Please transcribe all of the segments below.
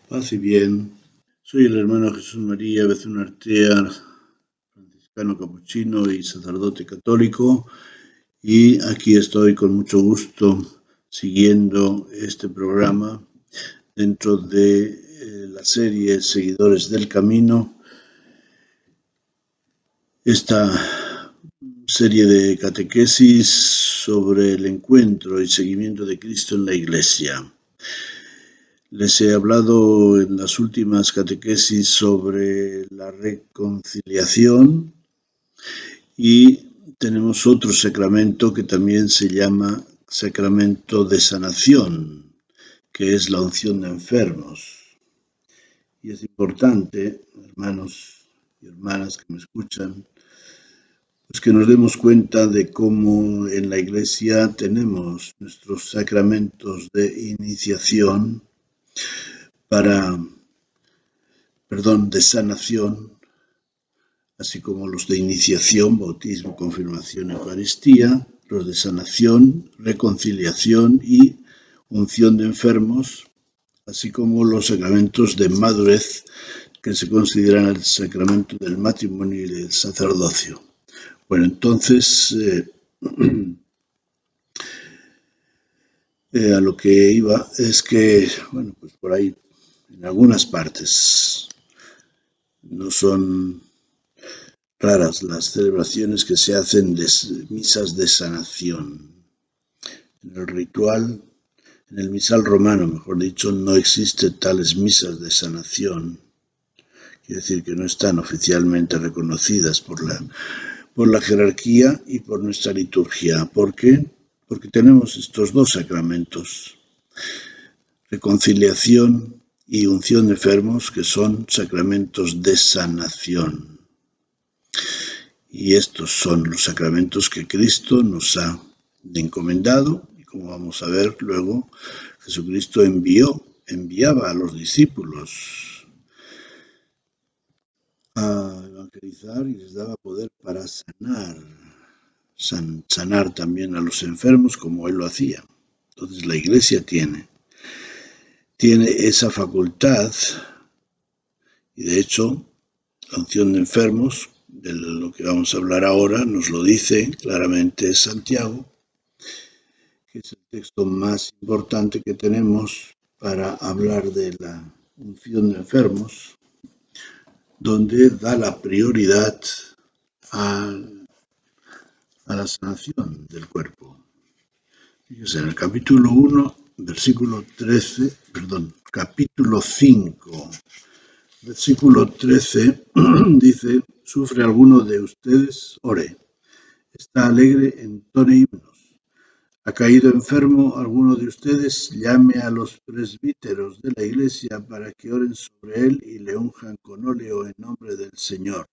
Paz y bien. Soy el hermano Jesús María Bezuna Artea, franciscano capuchino y sacerdote católico, y aquí estoy con mucho gusto siguiendo este programa dentro de la serie Seguidores del Camino, esta serie de catequesis sobre el encuentro y seguimiento de Cristo en la Iglesia. Les he hablado en las últimas catequesis sobre la reconciliación y tenemos otro sacramento que también se llama sacramento de sanación, que es la unción de enfermos. Y es importante, hermanos y hermanas que me escuchan, pues que nos demos cuenta de cómo en la Iglesia tenemos nuestros sacramentos de iniciación de sanación, así como los de iniciación, bautismo, confirmación, Eucaristía, los de sanación, reconciliación y unción de enfermos, así como los sacramentos de madurez que se consideran el sacramento del matrimonio y del sacerdocio. Bueno, entonces, a lo que iba es que, bueno, pues por ahí, en algunas partes, no son raras las celebraciones que se hacen de misas de sanación. En el ritual, en el misal romano, mejor dicho, no existen tales misas de sanación. Quiere decir que no están oficialmente reconocidas por la jerarquía y por nuestra liturgia. ¿Por qué? Porque tenemos estos dos sacramentos, reconciliación y unción de enfermos, que son sacramentos de sanación. Y estos son los sacramentos que Cristo nos ha encomendado, y como vamos a ver luego, Jesucristo enviaba a los discípulos a evangelizar y les daba poder para sanar también a los enfermos como Él lo hacía. Entonces la Iglesia tiene esa facultad, y de hecho la unción de enfermos, de lo que vamos a hablar ahora, nos lo dice claramente Santiago, que es el texto más importante que tenemos para hablar de la unción de enfermos, donde da la prioridad a la sanación del cuerpo. Fíjense, en el capítulo 1, capítulo 5, versículo 13, dice: ¿Sufre alguno de ustedes? Ore. ¿Está alegre? Entone himnos. ¿Ha caído enfermo alguno de ustedes? Llame a los presbíteros de la iglesia para que oren sobre él y le unjan con óleo en nombre del Señor.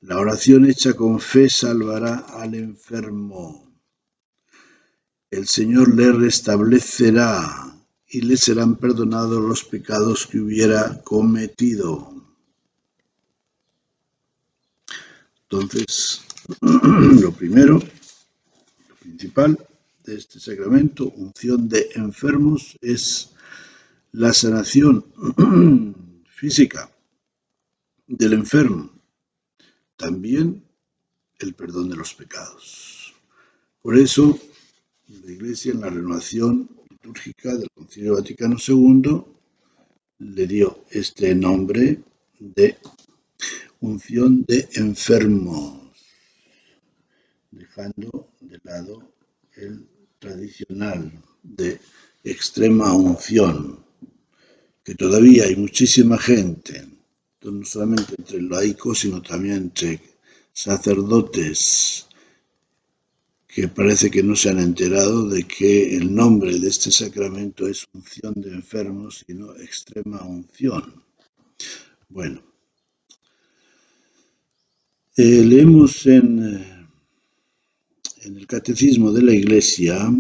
La oración hecha con fe salvará al enfermo. El Señor le restablecerá y le serán perdonados los pecados que hubiera cometido. Entonces, lo principal de este sacramento, unción de enfermos, es la sanación física del enfermo, también el perdón de los pecados. Por eso, la Iglesia, en la renovación litúrgica del Concilio Vaticano II, le dio este nombre de unción de enfermos, dejando de lado el tradicional de extrema unción, que todavía hay muchísima gente, no solamente entre laicos, sino también entre sacerdotes, que parece que no se han enterado de que el nombre de este sacramento es unción de enfermos y no extrema unción. Bueno, leemos en el Catecismo de la Iglesia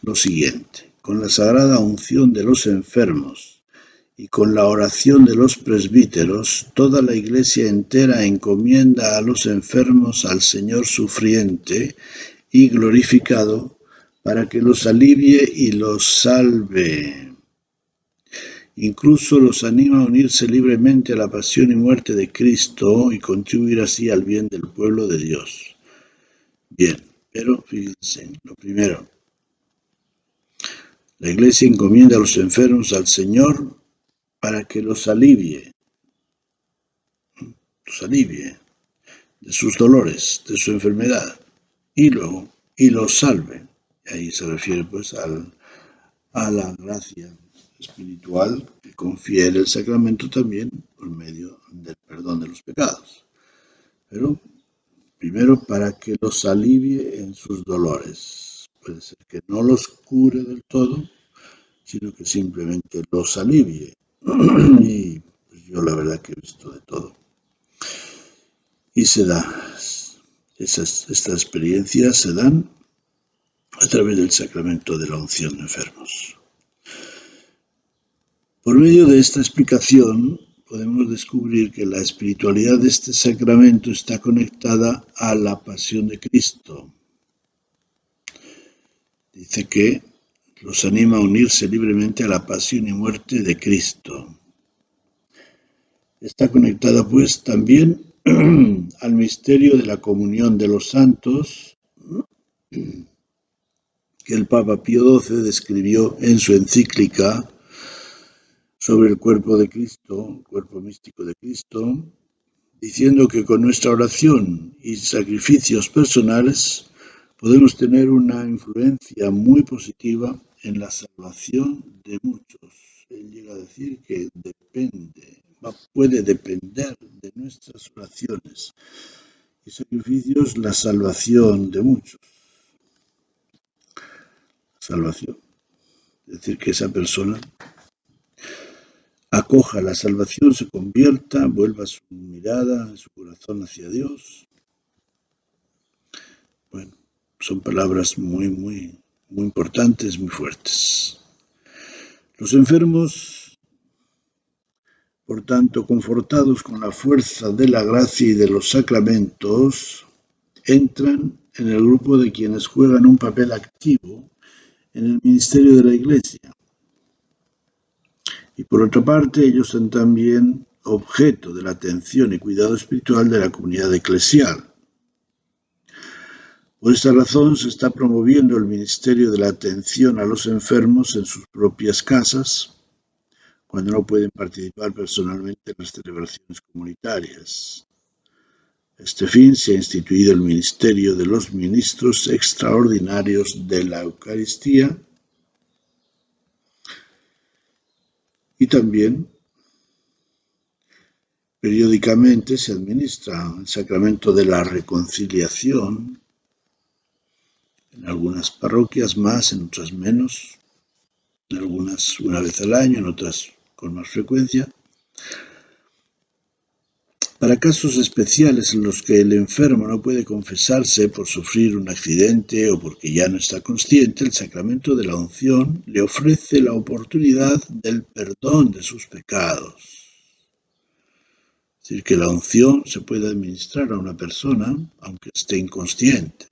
lo siguiente: con la sagrada unción de los enfermos y con la oración de los presbíteros, toda la Iglesia entera encomienda a los enfermos al Señor sufriente y glorificado, para que los alivie y los salve. Incluso los anima a unirse libremente a la pasión y muerte de Cristo y contribuir así al bien del pueblo de Dios. Bien, pero fíjense, lo primero, la Iglesia encomienda a los enfermos al Señor para que los alivie de sus dolores, de su enfermedad, y luego, y los salve. Ahí se refiere pues a la gracia espiritual que confiere el sacramento también por medio del perdón de los pecados. Pero primero para que los alivie en sus dolores. Puede ser que no los cure del todo, sino que simplemente los alivie. Y pues yo la verdad que he visto de todo. Y se da, estas experiencias se dan a través del sacramento de la unción de enfermos. Por medio de esta explicación podemos descubrir que la espiritualidad de este sacramento está conectada a la pasión de Cristo. Dice que los anima a unirse libremente a la pasión y muerte de Cristo. Está conectada pues también al misterio de la comunión de los santos que el Papa Pío XII describió en su encíclica sobre el cuerpo de Cristo, el cuerpo místico de Cristo, diciendo que con nuestra oración y sacrificios personales podemos tener una influencia muy positiva en la salvación de muchos. Él llega a decir que puede depender de nuestras oraciones y sacrificios la salvación de muchos. Salvación. Es decir, que esa persona acoja la salvación, se convierta, vuelva su mirada, su corazón hacia Dios. Bueno, son palabras muy importantes, muy fuertes. Los enfermos, por tanto, confortados con la fuerza de la gracia y de los sacramentos, entran en el grupo de quienes juegan un papel activo en el ministerio de la Iglesia. Y por otra parte, ellos son también objeto de la atención y cuidado espiritual de la comunidad eclesial. Por esta razón se está promoviendo el ministerio de la atención a los enfermos en sus propias casas, cuando no pueden participar personalmente en las celebraciones comunitarias. A este fin se ha instituido el ministerio de los ministros extraordinarios de la Eucaristía y también periódicamente se administra el sacramento de la reconciliación, en algunas parroquias más, en otras menos, en algunas una vez al año, en otras con más frecuencia, para casos especiales en los que el enfermo no puede confesarse por sufrir un accidente o porque ya no está consciente, el sacramento de la unción le ofrece la oportunidad del perdón de sus pecados. Es decir, que la unción se puede administrar a una persona aunque esté inconsciente,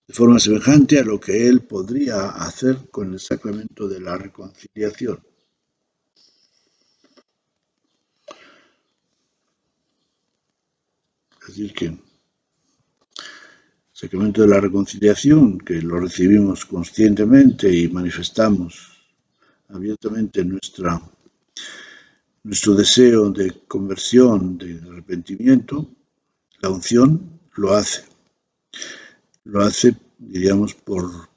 de forma semejante a lo que él podría hacer con el sacramento de la reconciliación. Es decir, que el sacramento de la reconciliación, que lo recibimos conscientemente y manifestamos abiertamente nuestro deseo de conversión, de arrepentimiento, la unción lo hace, diríamos, por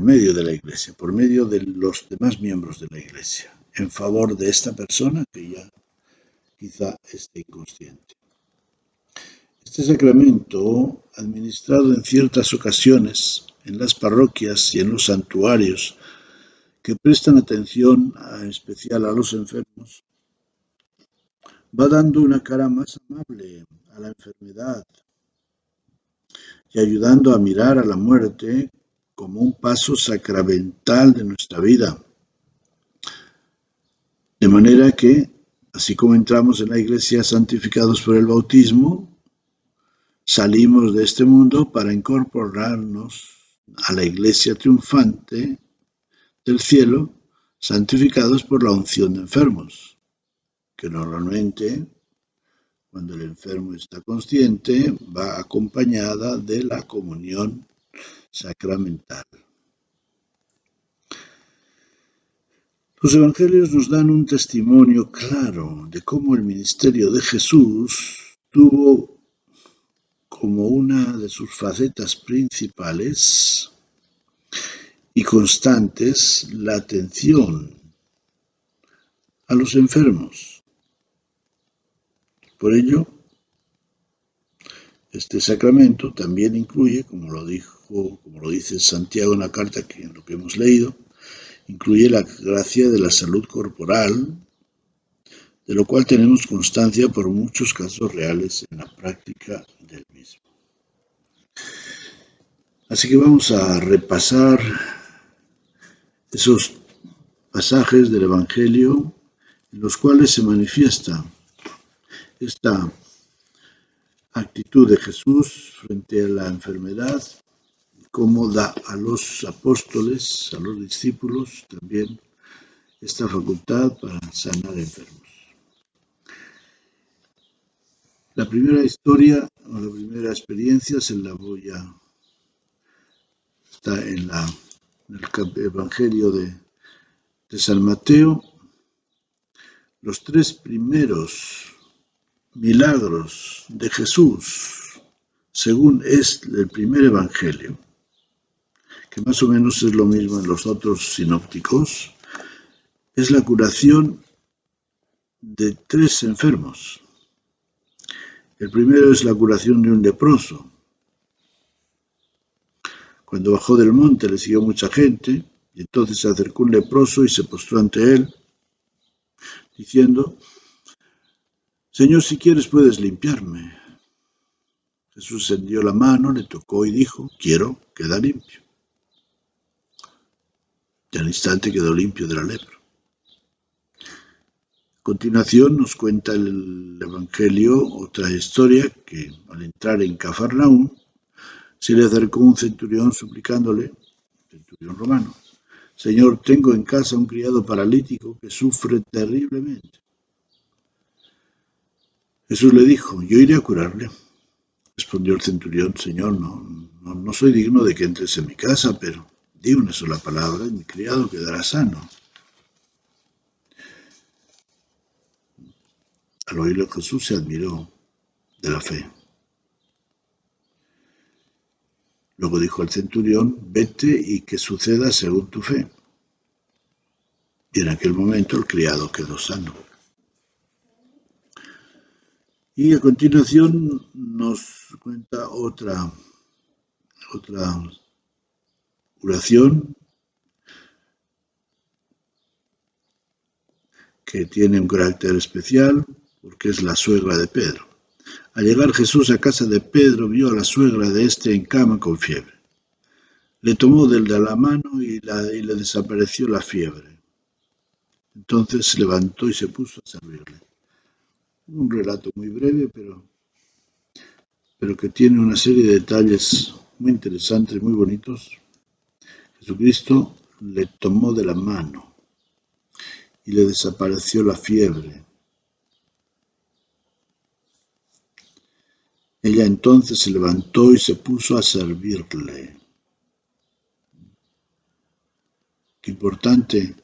medio de la Iglesia, por medio de los demás miembros de la Iglesia, en favor de esta persona que ya quizá esté inconsciente. Este sacramento, administrado en ciertas ocasiones en las parroquias y en los santuarios que prestan atención especial a los enfermos, va dando una cara más amable a la enfermedad y ayudando a mirar a la muerte como un paso sacramental de nuestra vida. De manera que, así como entramos en la Iglesia santificados por el bautismo, salimos de este mundo para incorporarnos a la Iglesia triunfante del cielo, santificados por la unción de enfermos, que normalmente, cuando el enfermo está consciente, va acompañada de la comunión sacramental. Los evangelios nos dan un testimonio claro de cómo el ministerio de Jesús tuvo como una de sus facetas principales y constantes la atención a los enfermos. Por ello, este sacramento también incluye, como lo dice Santiago en la carta en lo que hemos leído, incluye la gracia de la salud corporal, de lo cual tenemos constancia por muchos casos reales en la práctica del mismo. Así que vamos a repasar esos pasajes del Evangelio en los cuales se manifiesta esta actitud de Jesús frente a la enfermedad, cómo da a los apóstoles, a los discípulos también esta facultad para sanar enfermos. La primera historia o la primera experiencia está en el Evangelio de San Mateo. Los tres primeros milagros de Jesús, según es el primer Evangelio, que más o menos es lo mismo en los otros sinópticos, es la curación de tres enfermos. El primero es la curación de un leproso. Cuando bajó del monte le siguió mucha gente, y entonces se acercó un leproso y se postró ante él, diciendo: Señor, si quieres puedes limpiarme. Jesús extendió la mano, le tocó y dijo: quiero, queda limpio. Y al instante quedó limpio de la lepra. A continuación nos cuenta el Evangelio otra historia, que al entrar en Cafarnaúm se le acercó un centurión suplicándole, centurión romano: Señor, tengo en casa un criado paralítico que sufre terriblemente. Jesús le dijo: yo iré a curarle. Respondió el centurión: Señor, no soy digno de que entres en mi casa, pero di una sola palabra y mi criado quedará sano. Al oírlo Jesús se admiró de la fe. Luego dijo al centurión: vete y que suceda según tu fe. Y en aquel momento el criado quedó sano. Y a continuación nos cuenta otra curación que tiene un carácter especial porque es la suegra de Pedro. Al llegar Jesús a casa de Pedro, vio a la suegra de éste en cama con fiebre. Le tomó de la mano y le desapareció la fiebre. Entonces se levantó y se puso a servirle. Un relato muy breve, pero que tiene una serie de detalles muy interesantes, muy bonitos. Jesucristo le tomó de la mano y le desapareció la fiebre. Ella entonces se levantó y se puso a servirle. Qué importante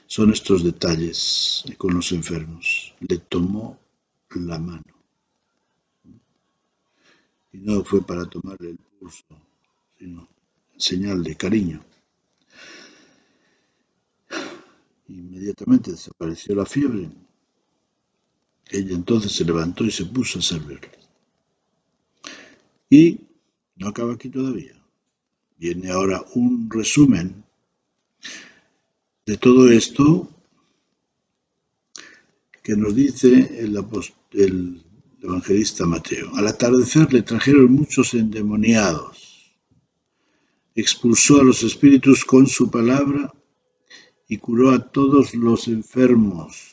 son estos detalles con los enfermos. Le tomó la mano. Y no fue para tomarle el pulso, sino en señal de cariño. Inmediatamente desapareció la fiebre. Ella entonces se levantó y se puso a servirle. Y no acaba aquí todavía. Viene ahora un resumen de todo esto que nos dice el evangelista Mateo. Al atardecer le trajeron muchos endemoniados. Expulsó a los espíritus con su palabra y curó a todos los enfermos.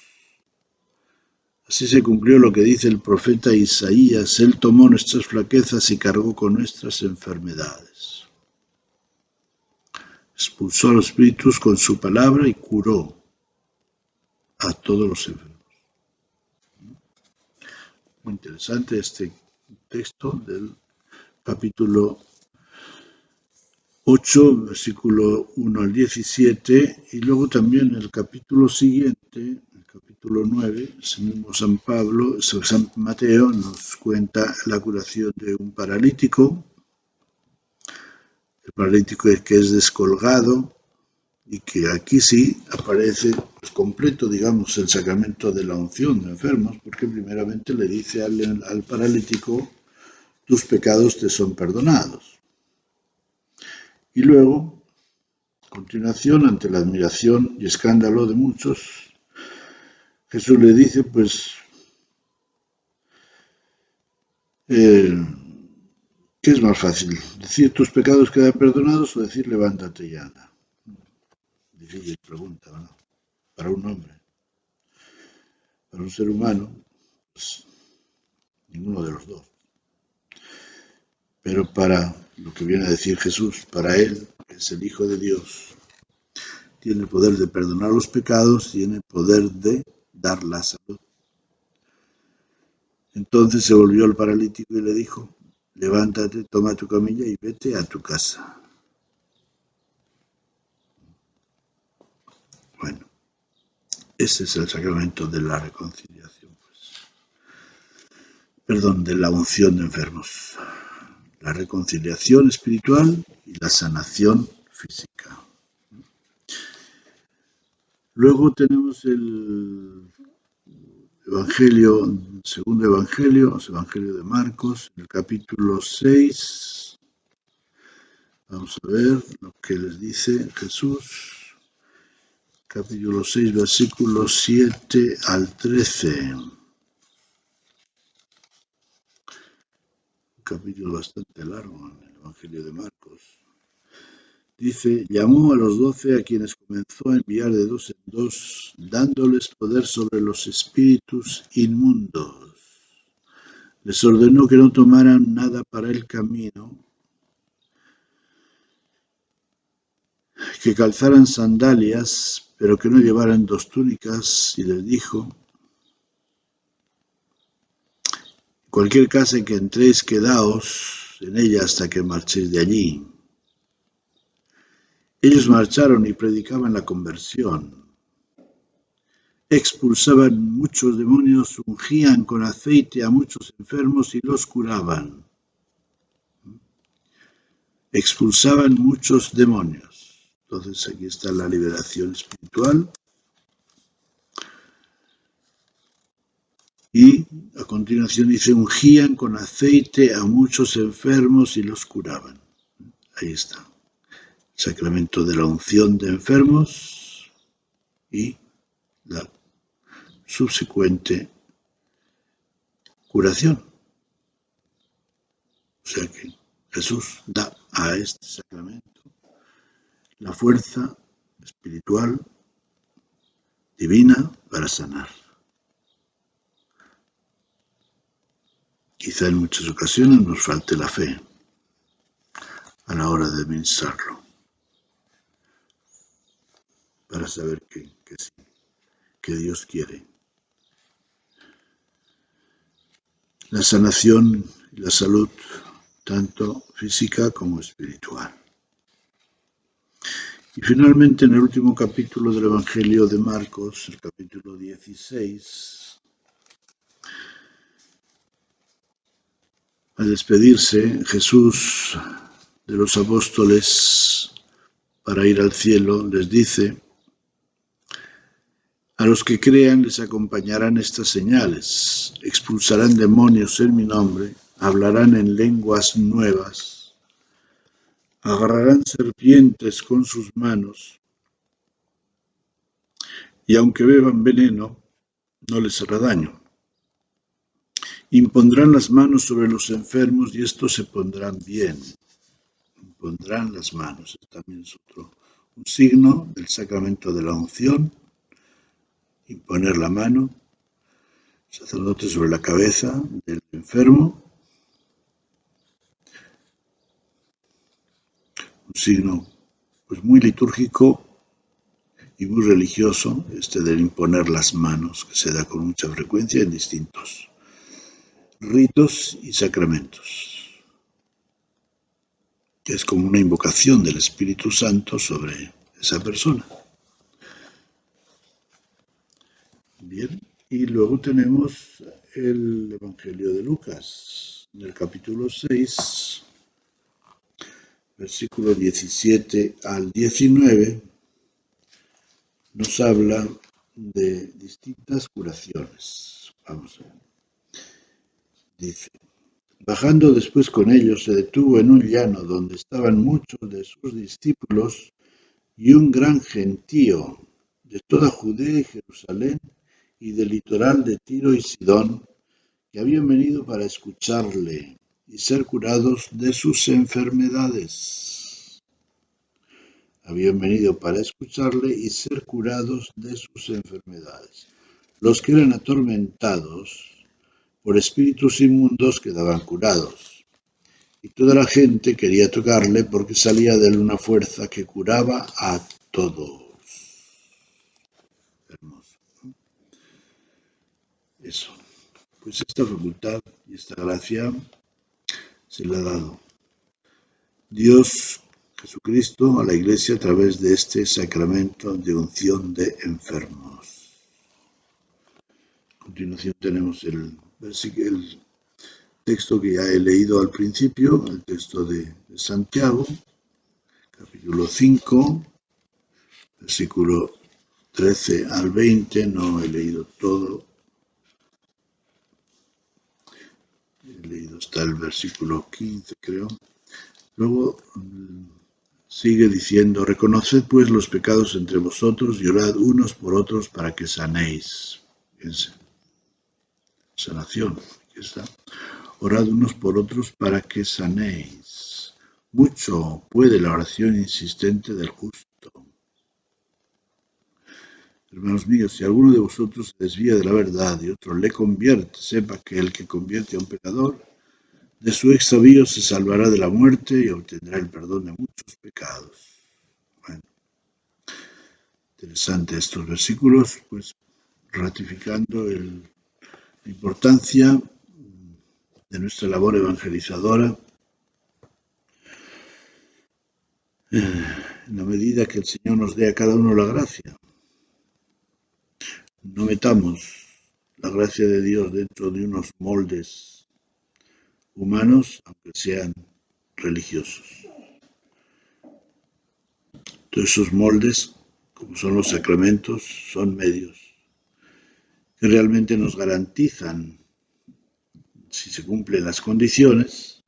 Así se cumplió lo que dice el profeta Isaías: Él tomó nuestras flaquezas y cargó con nuestras enfermedades. expulsó a los espíritus con su palabra y curó a todos los enfermos. Muy interesante este texto del capítulo 8, versículo 1 al 17, y luego también el capítulo siguiente, el capítulo 9, ese mismo San Mateo nos cuenta la curación de un paralítico, el paralítico que es descolgado, y que aquí sí aparece pues, completo, digamos, el sacramento de la unción de enfermos, porque primeramente le dice al paralítico, tus pecados te son perdonados. Y luego, a continuación, ante la admiración y escándalo de muchos, Jesús le dice, pues, ¿qué es más fácil? ¿Decir tus pecados quedan perdonados o decir levántate y anda? Difícil pregunta, ¿no? Para un hombre. Para un ser humano, pues, ninguno de los dos. Pero para lo que viene a decir Jesús, para Él, que es el Hijo de Dios, tiene poder de perdonar los pecados, tiene poder de dar la salud. Entonces se volvió al paralítico y le dijo, levántate, toma tu camilla y vete a tu casa. Bueno, ese es el sacramento de la reconciliación, de la unción de enfermos. La reconciliación espiritual y la sanación física. Luego tenemos el segundo Evangelio de Marcos, en el capítulo 6. Vamos a ver lo que les dice Jesús. Capítulo 6, versículos 7 al 13. Un capítulo bastante largo en el Evangelio de Marcos. Dice, llamó a los 12 a quienes comenzó a enviar de dos en dos, dándoles poder sobre los espíritus inmundos. Les ordenó que no tomaran nada para el camino, que calzaran sandalias, pero que no llevaran 2 túnicas, y les dijo, cualquier casa en que entréis, quedaos en ella hasta que marchéis de allí. Ellos marcharon y predicaban la conversión. Expulsaban muchos demonios, ungían con aceite a muchos enfermos y los curaban. Expulsaban muchos demonios. Entonces aquí está la liberación espiritual. Y a continuación dice, ungían con aceite a muchos enfermos y los curaban. Ahí está. Sacramento de la unción de enfermos y la subsecuente curación. O sea que Jesús da a este sacramento la fuerza espiritual divina para sanar. Quizá en muchas ocasiones nos falte la fe a la hora de administrarlo, para saber que sí, que Dios quiere. La sanación y la salud, tanto física como espiritual. Y finalmente, en el último capítulo del Evangelio de Marcos, el capítulo 16, al despedirse Jesús de los apóstoles para ir al cielo, les dice, a los que crean les acompañarán estas señales, expulsarán demonios en mi nombre, hablarán en lenguas nuevas, agarrarán serpientes con sus manos, y aunque beban veneno, no les hará daño. Impondrán las manos sobre los enfermos y estos se pondrán bien. Impondrán las manos. También es un signo del sacramento de la unción. Imponer la mano, sacerdote sobre la cabeza del enfermo. Un signo pues muy litúrgico y muy religioso, del imponer las manos, que se da con mucha frecuencia en distintos ritos y sacramentos, que es como una invocación del Espíritu Santo sobre esa persona. Bien, y luego tenemos el Evangelio de Lucas, en el capítulo 6, versículo 17 al 19, nos habla de distintas curaciones. Vamos a ver. Dice: bajando después con ellos, se detuvo en un llano donde estaban muchos de sus discípulos y un gran gentío de toda Judea y Jerusalén y del litoral de Tiro y Sidón, que habían venido para escucharle y ser curados de sus enfermedades. Habían venido para escucharle y ser curados de sus enfermedades. Los que eran atormentados por espíritus inmundos quedaban curados, y toda la gente quería tocarle porque salía de él una fuerza que curaba a todos. Hermoso. Eso. Pues esta facultad y esta gracia se le ha dado Dios Jesucristo a la Iglesia a través de este sacramento de unción de enfermos. A continuación tenemos el texto que ya he leído al principio, el texto de Santiago, capítulo 5, versículo 13 al 20, no he leído todo, he leído hasta el versículo 15, creo. Luego sigue diciendo: reconoced pues los pecados entre vosotros y orad unos por otros para que sanéis. Fíjense, sanación, aquí está. Orad unos por otros para que sanéis. Mucho puede la oración insistente del justo. Hermanos míos, si alguno de vosotros se desvía de la verdad y otro le convierte, sepa que el que convierte a un pecador, de su extravío se salvará de la muerte y obtendrá el perdón de muchos pecados. Bueno, interesante estos versículos, pues ratificando la importancia de nuestra labor evangelizadora, en la medida que el Señor nos dé a cada uno la gracia. No metamos la gracia de Dios dentro de unos moldes humanos, aunque sean religiosos. Todos esos moldes, como son los sacramentos, son medios que realmente nos garantizan, si se cumplen las condiciones,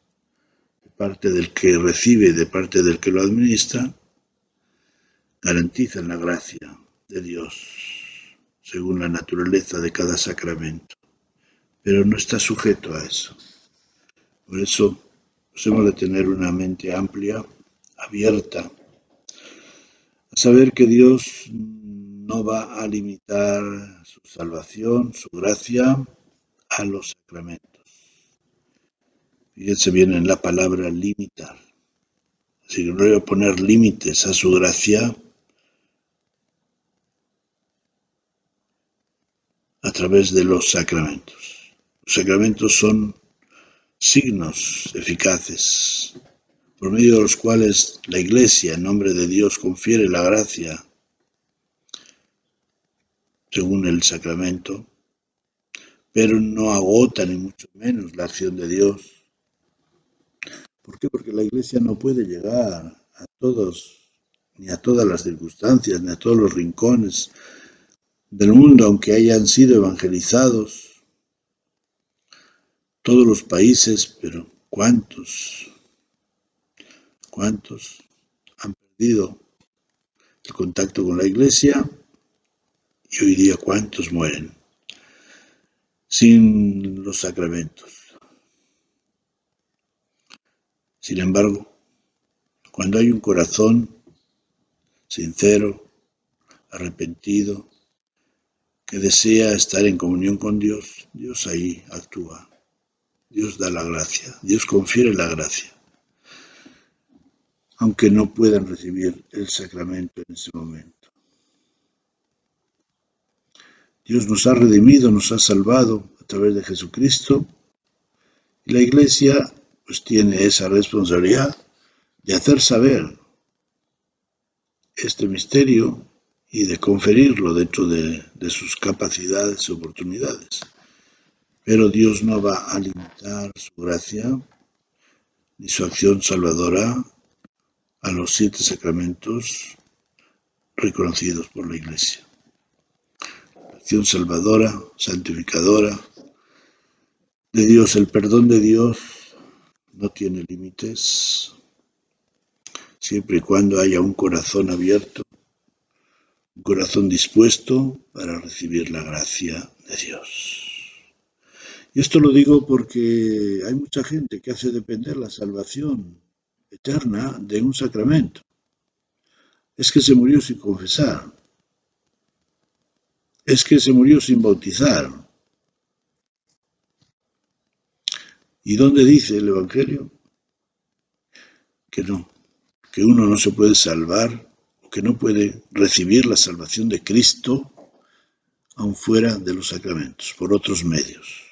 de parte del que recibe y de parte del que lo administra, garantizan la gracia de Dios, según la naturaleza de cada sacramento, pero no está sujeto a eso. Por eso hemos de tener una mente amplia, abierta, a saber que Dios no va a limitar su salvación, su gracia, a los sacramentos. Fíjense bien en la palabra limitar. Así que no le voy a poner límites a su gracia a través de los sacramentos. Los sacramentos son signos eficaces, por medio de los cuales la Iglesia, en nombre de Dios, confiere la gracia según el sacramento, pero no agota ni mucho menos la acción de Dios. ¿Por qué? Porque la Iglesia no puede llegar a todos, ni a todas las circunstancias, ni a todos los rincones del mundo, aunque hayan sido evangelizados todos los países, pero ¿cuántos han perdido el contacto con la Iglesia? Y hoy día, ¿cuántos mueren sin los sacramentos? Sin embargo, cuando hay un corazón sincero, arrepentido, que desea estar en comunión con Dios, Dios ahí actúa. Dios da la gracia, Dios confiere la gracia. aunque no puedan recibir el sacramento en ese momento. Dios nos ha redimido, nos ha salvado a través de Jesucristo, y la Iglesia pues tiene esa responsabilidad de hacer saber este misterio y de conferirlo dentro de sus capacidades y oportunidades. Pero Dios no va a limitar su gracia ni su acción salvadora a los 7 sacramentos reconocidos por la Iglesia. La acción salvadora, santificadora de Dios, el perdón de Dios no tiene límites, siempre y cuando haya un corazón abierto, un corazón dispuesto para recibir la gracia de Dios. Y esto lo digo porque hay mucha gente que hace depender la salvación eterna de un sacramento. Es que se murió sin confesar. Es que se murió sin bautizar. ¿Y dónde dice el Evangelio? Que no, que uno no se puede salvar o que no puede recibir la salvación de Cristo aun fuera de los sacramentos, por otros medios.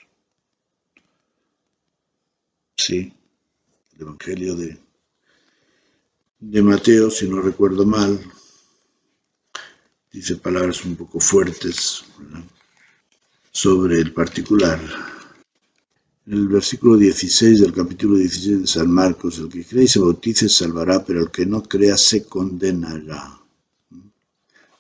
Sí, el Evangelio de Mateo, si no recuerdo mal, dice palabras un poco fuertes, ¿verdad?, sobre el particular. En el versículo 16 del capítulo 16 de San Marcos, el que cree y se bautice salvará, pero el que no crea se condenará. El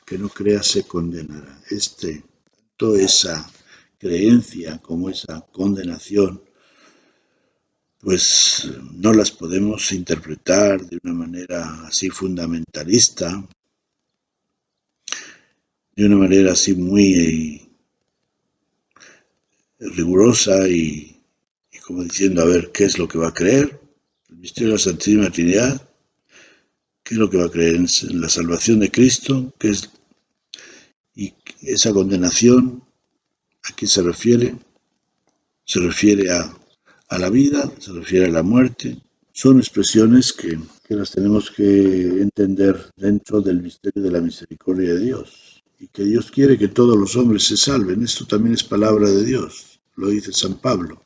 que no crea se condenará. Tanto esa creencia como esa condenación, pues no las podemos interpretar de una manera así fundamentalista, de una manera así muy rigurosa y como diciendo, a ver, ¿qué es lo que va a creer? El misterio de la Santísima Trinidad, ¿qué es lo que va a creer en la salvación de Cristo? ¿Qué es? Y esa condenación, ¿a qué se refiere? Se refiere a la vida, se refiere a la muerte. Son expresiones que las tenemos que entender dentro del misterio de la misericordia de Dios. Y que Dios quiere que todos los hombres se salven. Esto también es palabra de Dios, lo dice San Pablo.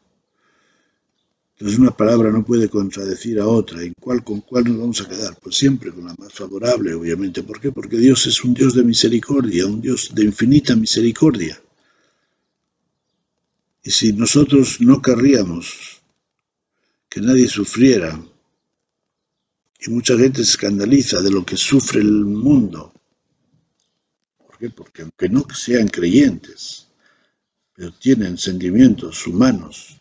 Entonces una palabra no puede contradecir a otra. ¿Con cuál nos vamos a quedar? Pues siempre con la más favorable, obviamente. ¿Por qué? Porque Dios es un Dios de misericordia, un Dios de infinita misericordia. Y si nosotros no querríamos que nadie sufriera, y mucha gente se escandaliza de lo que sufre el mundo, ¿por qué? Porque aunque no sean creyentes, pero tienen sentimientos humanos,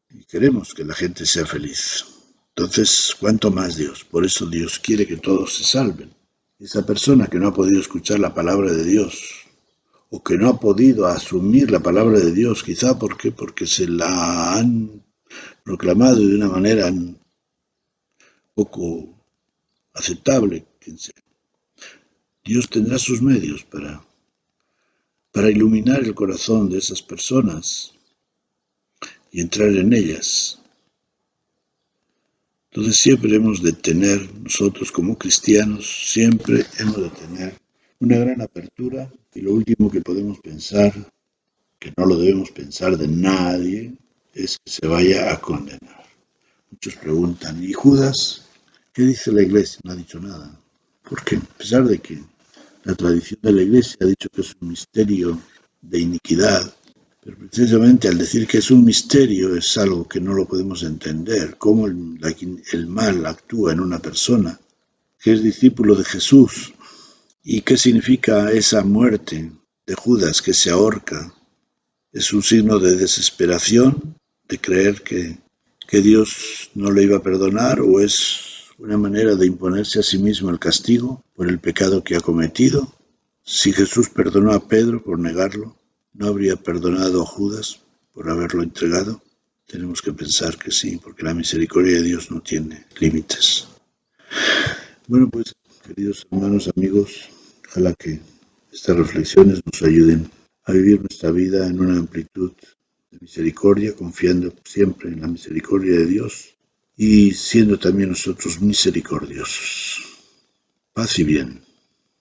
y queremos que la gente sea feliz. Entonces, ¿cuánto más Dios? Por eso Dios quiere que todos se salven. Esa persona que no ha podido escuchar la palabra de Dios, o que no ha podido asumir la palabra de Dios, quizá porque se la han proclamado de una manera poco aceptable, Dios tendrá sus medios para iluminar el corazón de esas personas y entrar en ellas. Entonces siempre hemos de tener, nosotros como cristianos, siempre hemos de tener una gran apertura, y lo último que podemos pensar, que no lo debemos pensar de nadie, es que se vaya a condenar. Muchos preguntan, ¿y Judas? ¿Qué dice la Iglesia? No ha dicho nada. ¿Por qué? A pesar de que la tradición de la Iglesia ha dicho que es un misterio de iniquidad, pero precisamente al decir que es un misterio es algo que no lo podemos entender, cómo el mal actúa en una persona que es discípulo de Jesús. ¿Y qué significa esa muerte de Judas que se ahorca? ¿Es un signo de desesperación, de creer que Dios no le iba a perdonar, o es una manera de imponerse a sí mismo el castigo por el pecado que ha cometido? Si Jesús perdonó a Pedro por negarlo, ¿no habría perdonado a Judas por haberlo entregado? Tenemos que pensar que sí, porque la misericordia de Dios no tiene límites. Bueno, pues, queridos hermanos, amigos, ojalá que estas reflexiones nos ayuden a vivir nuestra vida en una amplitud de misericordia, confiando siempre en la misericordia de Dios y siendo también nosotros misericordiosos. Paz y bien.